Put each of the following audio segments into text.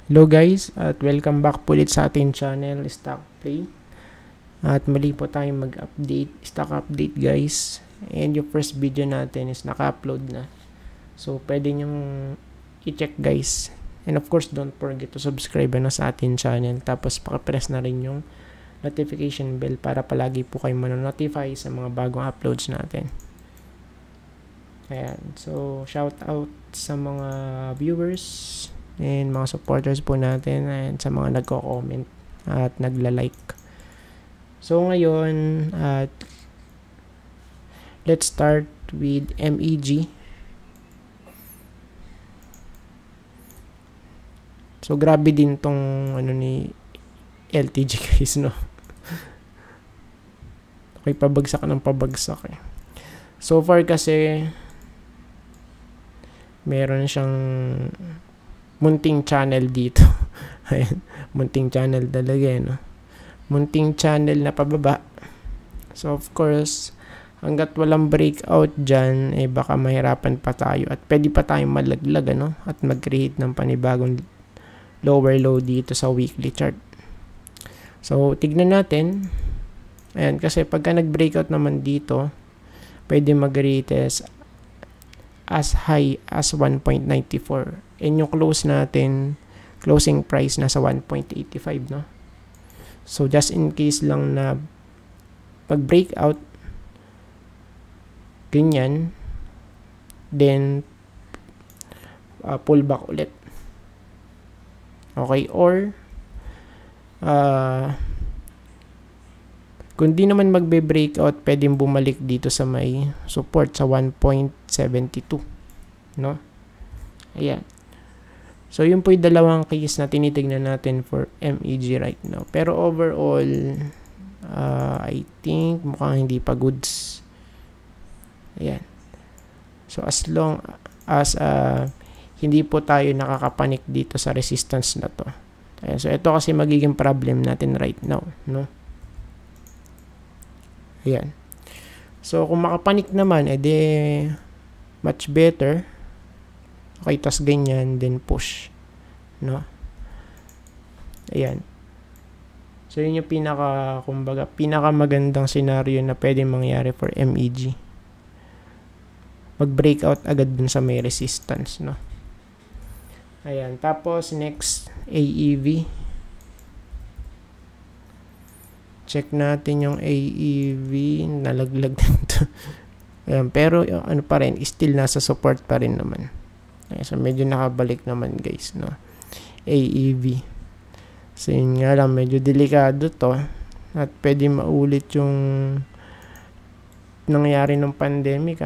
Hello guys at welcome back po ulit sa ating channel Stock Play. At mali po tayong mag-update, stock update guys. And yung first video natin is naka-upload na. So pwede nyong i-check guys. And of course don't forget to subscribe na sa ating channel. Tapos paka-press na rin yung notification bell para palagi po kayo manonotify sa mga bagong uploads natin. Ayan. So shout out sa mga viewers and mga supporters po natin and sa mga nagko-comment at nagla-like. So ngayon let's start with MEG. So grabe din tong ni LTG guys, no. Okay, pabagsak ng pabagsak eh. So far kasi meron siyang munting channel dito. Ayan, munting channel talaga no. Munting channel na pababa. So of course, hanggat walang breakout dyan, baka mahirapan pa tayo at pwede pa tayong malaglag at mag-create ng panibagong lower low dito sa weekly chart. So tignan natin. Ayan, kasi pagka nag-breakout naman dito, pwede mag-retest as high as 1.94. And yung close natin, closing price nasa 1.85, no? So just in case lang na pag-breakout ganyan, then pull back ulit. Okay, or kung di naman magbe-breakout, pwedeng bumalik dito sa may support sa 1.72, no? Ayan. So, yun po yung dalawang case na tinitignan natin for MEG right now. Pero overall, I think mukhang hindi pa goods. Ayan. So, as long as hindi po tayo nakakapanik dito sa resistance na to. Ayan. So, ito kasi magiging problem natin right now, no? Ayan. So, kung makapanik naman, edi much better. Okay, tas ganyan, then push. No? Ayan. So, yun yung kumbaga, pinakamagandang scenario na pwedeng mangyari for MEG. Mag-breakout agad dun sa may resistance, no? Ayan. Tapos, next, AEV. Check natin yung AEV. Nalaglag dito. Ayan. Pero, ano pa rin, still nasa support pa rin naman. Ayan, so, medyo nakabalik naman guys, no? AEV. So, yun nga lang, medyo delikado to. At pwede maulit yung nangyari ng pandemic,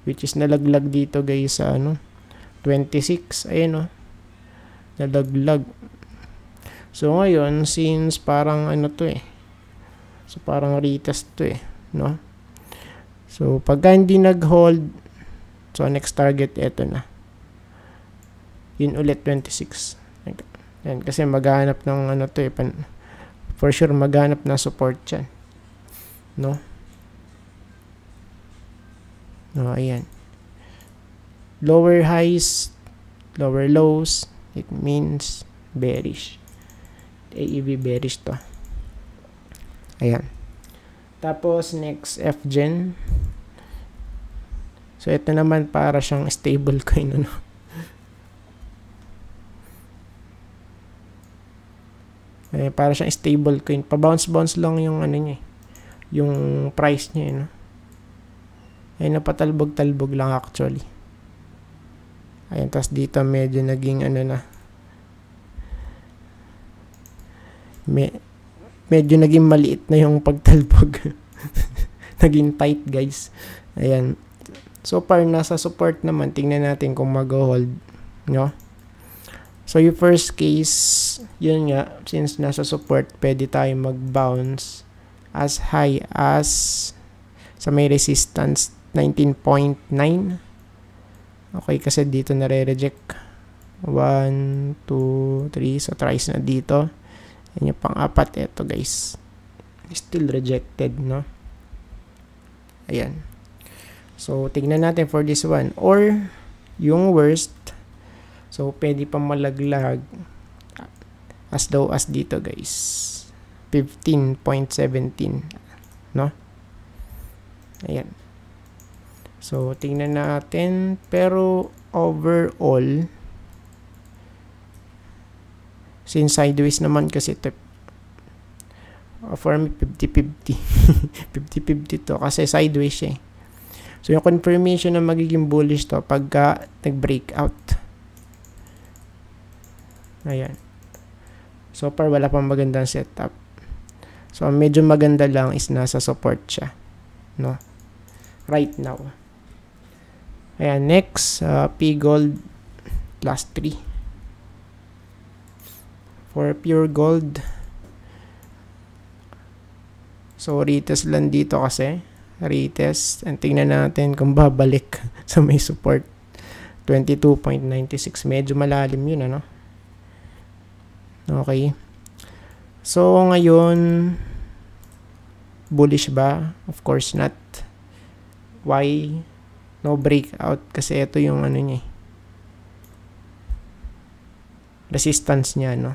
which is nalaglag dito guys sa 26. Ayan, no? Nalaglag. So, ngayon, since parang so, parang retest to no? So, pagka hindi nag-hold, so, next target, eto na. Yun ulit, 26. Yan, kasi maghanap ng for sure, maghanap na support yan. No? No, ayan. Lower highs, lower lows, it means bearish. AEV bearish to. Ayan. Tapos, next, FGen. So, ito naman para siyang stable coin, para siyang stable coin. Pa-bounce lang yung niya, yung price niya, Ayun, napatalbog-talbog lang actually. Ayun, tapos dito medyo naging medyo naging maliit na yung pagtalbog. Naging tight, guys. Ayan. So far, nasa support naman. Tingnan natin kung mag-hold, no? So, yung first case, yun nga, since nasa support, pwede tayo mag-bounce as high as sa may resistance 19.9. Okay, kasi dito nare-reject. 1, 2, 3. So, tries na dito. Yan yung pang-apat. Ito, guys. Still rejected, no? Ayan. So, tignan natin for this one. Or, yung worst, So, pwede pa malaglag as low as dito guys. 15.17. No? Ayan. So, tingnan natin. Pero, overall, since sideways naman kasi ito, for me, 50-50. 50-50 to. Kasi sideways siya eh. So, yung confirmation na magiging bullish to pagka nag-breakout. Ayan. So far, wala pang magandang setup. So, ang medyo maganda lang is nasa support siya. No? Right now. Ayan, next, P-Gold plus 3. For pure gold, so retest lang dito kasi. Retest. And tingnan natin kung babalik sa may support. 22.96. Medyo malalim yun, ano? Okay. So, ngayon, bullish ba? Of course not. Why? No breakout. Kasi ito yung ano niya. Resistance niya, no?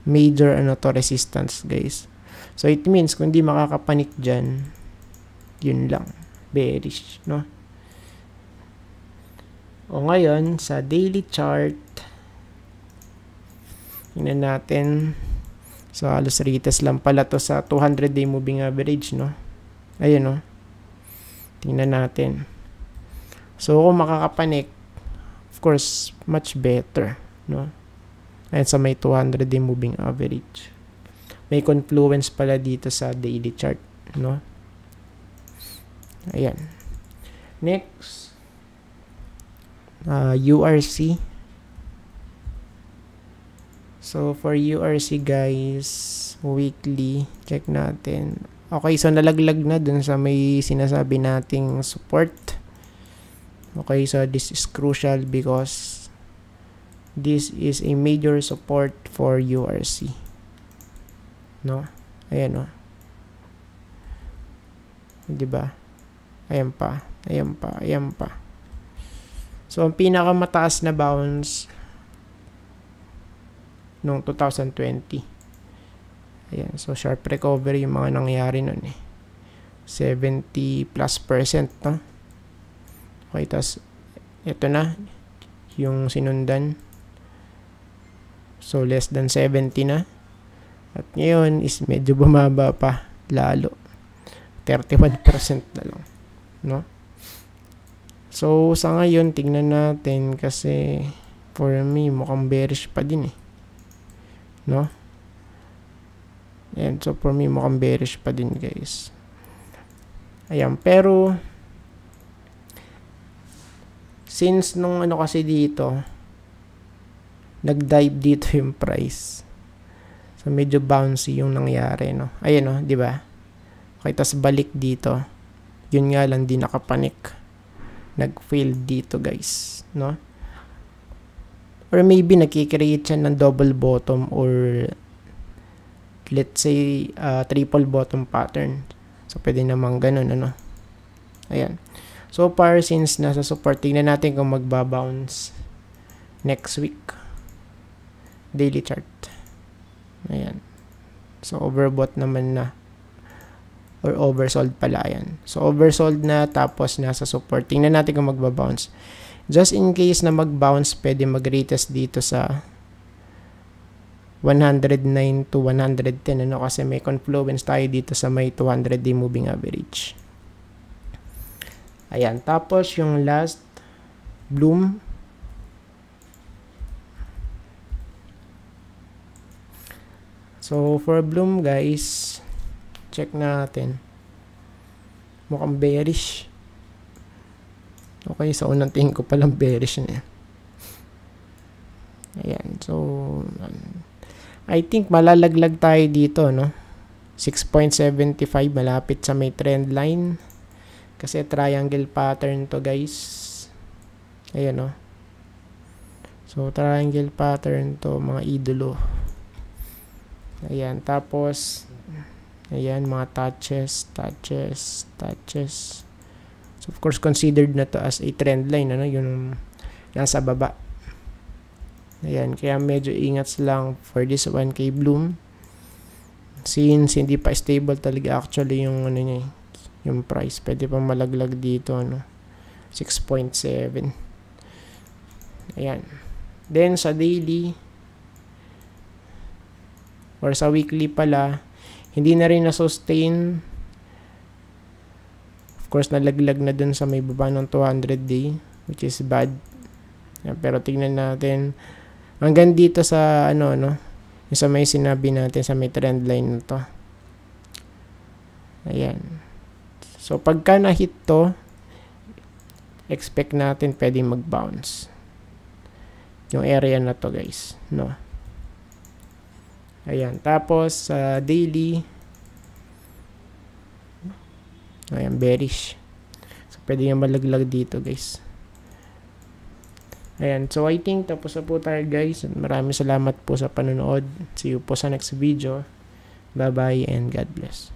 Major, ano to, resistance, guys. So, it means, kung di makakapanik dyan, yun lang. Bearish, no? O ngayon, sa daily chart, tingnan natin. So, halos retest lang pala to sa 200-day moving average, no? Ayun, no? Tingnan natin. So, kung makakapanik, of course, much better, no? Ayun, sa may 200-day moving average. May confluence pala dito sa daily chart, no? Ayan. Next, URC. So, for URC guys, weekly, check natin. Okay, so nalaglag na dun sa may sinasabi nating support. Okay, so this is crucial because this is a major support for URC. No? Ayan, no? Diba? Ayan pa. Ayan pa. Ayan pa. So, ang pinakamataas na bounce noong 2020. Ayan. So, sharp recovery yung mga nangyari nun eh. 70+%, no? Okay, tas ito na yung sinundan. So, less than 70 na. At ngayon is medyo bumaba pa lalo. 31% na lang, no? So, sa ngayon, tingnan natin kasi for me, mukhang bearish pa din eh. No? Ayan, so for me, mukhang bearish pa din, guys. Ayan, pero since nung ano kasi dito, nag-dive dito yung price. So, medyo bouncy yung nangyari, no? Ayan, no? Diba? Okay, tas balik dito. Yun nga lang, di nakapanik. Nag-fail dito, guys, no? Or maybe nakikreate siya ng double bottom or let's say triple bottom pattern. So, pwede namang ganun, ano? Ayan. So far, since nasa support, tingnan natin kung magbabounce next week. Daily chart. Ayan. So, overbought naman na. Or oversold pala yan. So, oversold na, tapos nasa support. Tingnan natin kung magbabounce. Just in case na mag-bounce, pwede mag-retest dito sa 109 to 110. Ano? Kasi may confluence tayo dito sa may 200-day moving average. Ayan. Tapos, yung last, Bloom. So, for Bloom, guys, check natin. Mukhang bearish. Okay, sa unang tingin ko palang bearish na. Ayan, so I think malalaglag tayo dito, no? 6.75, malapit sa may trend line. Kasi triangle pattern to, guys. Ayan, no? So, triangle pattern to, mga idolo. Ayan, tapos ayan, mga touches. So, of course, considered na to as a trend line, ano? Yung nasa baba. Ayan, kaya medyo ingat lang for this 1K Bloom. Since hindi pa stable talaga actually yung ano niya, yung price. Pwede pa malaglag dito, ano, 6.7. Ayan. Then sa daily or sa weekly pala, hindi na rin na-sustain. Of course, nalaglag na dun sa may baba ng 200 day, which is bad. Ayan, pero tingnan natin hanggang dito sa ano, yung sa may sinabi natin sa may trend line na to. Ayan. So, pagka na-hit to, expect natin pwedeng mag-bounce yung area na to, guys, no? Ayan. Tapos, daily, ayan, bearish. So, pwede yung malaglag dito, guys. Ayan. So, I think tapos na po tayo, guys. Maraming salamat po sa panonood. See you po sa next video. Bye-bye and God bless.